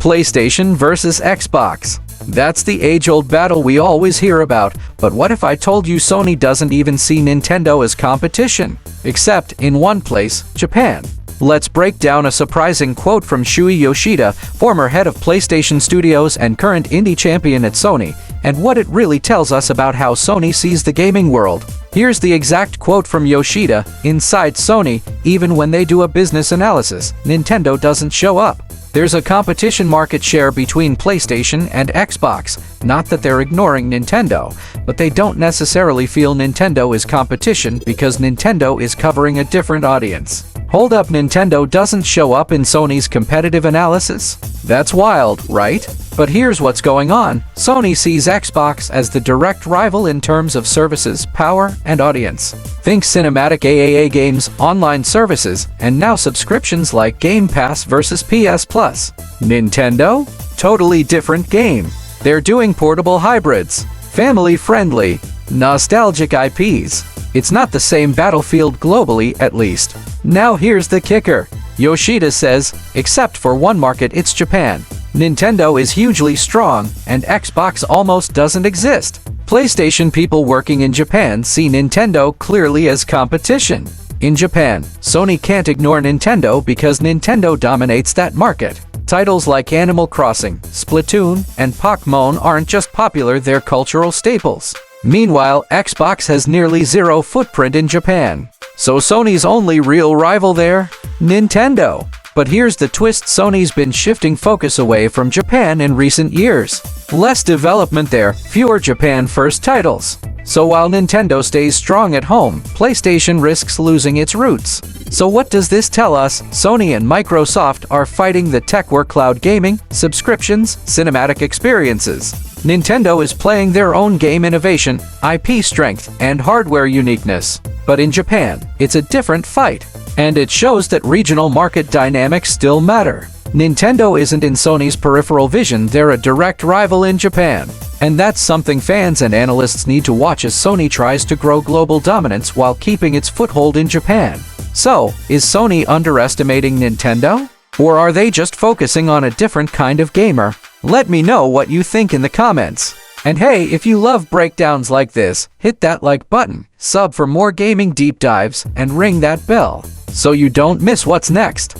PlayStation versus Xbox. That's the age-old battle we always hear about, but what if I told you Sony doesn't even see Nintendo as competition? Except in one place, Japan. Let's break down a surprising quote from Shuhei Yoshida, former head of PlayStation Studios and current indie champion at Sony, and what it really tells us about how Sony sees the gaming world. Here's the exact quote from Yoshida: "Inside Sony, even when they do a business analysis, Nintendo doesn't show up. There's a competition market share between PlayStation and Xbox. Not that they're ignoring Nintendo, but they don't necessarily feel Nintendo is competition because Nintendo is covering a different audience." Hold up, Nintendo doesn't show up in Sony's competitive analysis? That's wild, right? But here's what's going on. Sony sees Xbox as the direct rival in terms of services, power, and audience. Think cinematic AAA games, online services, and now subscriptions like Game Pass versus PS Plus. Nintendo? Totally different game. They're doing portable hybrids, family-friendly, nostalgic IPs. It's not the same battlefield globally, at least. Now here's the kicker. Yoshida says, except for one market, it's Japan. Nintendo is hugely strong, and Xbox almost doesn't exist. PlayStation people working in Japan see Nintendo clearly as competition. In Japan, Sony can't ignore Nintendo because Nintendo dominates that market. Titles like Animal Crossing, Splatoon, and Pokémon aren't just popular, they're cultural staples. Meanwhile, Xbox has nearly zero footprint in Japan. So Sony's only real rival there? Nintendo. But here's the twist: Sony's been shifting focus away from Japan in recent years. Less development there, fewer Japan-first titles. So while Nintendo stays strong at home, PlayStation risks losing its roots. So what does this tell us? Sony and Microsoft are fighting the tech war: cloud gaming, subscriptions, cinematic experiences. Nintendo is playing their own game innovation, IP strength, and hardware uniqueness. But in Japan, it's a different fight. And it shows that regional market dynamics still matter. Nintendo isn't in Sony's peripheral vision, they're a direct rival in Japan. And that's something fans and analysts need to watch as Sony tries to grow global dominance while keeping its foothold in Japan. So, is Sony underestimating Nintendo? Or are they just focusing on a different kind of gamer? Let me know what you think in the comments. And hey, if you love breakdowns like this, hit that like button, sub for more gaming deep dives, and ring that bell so you don't miss what's next.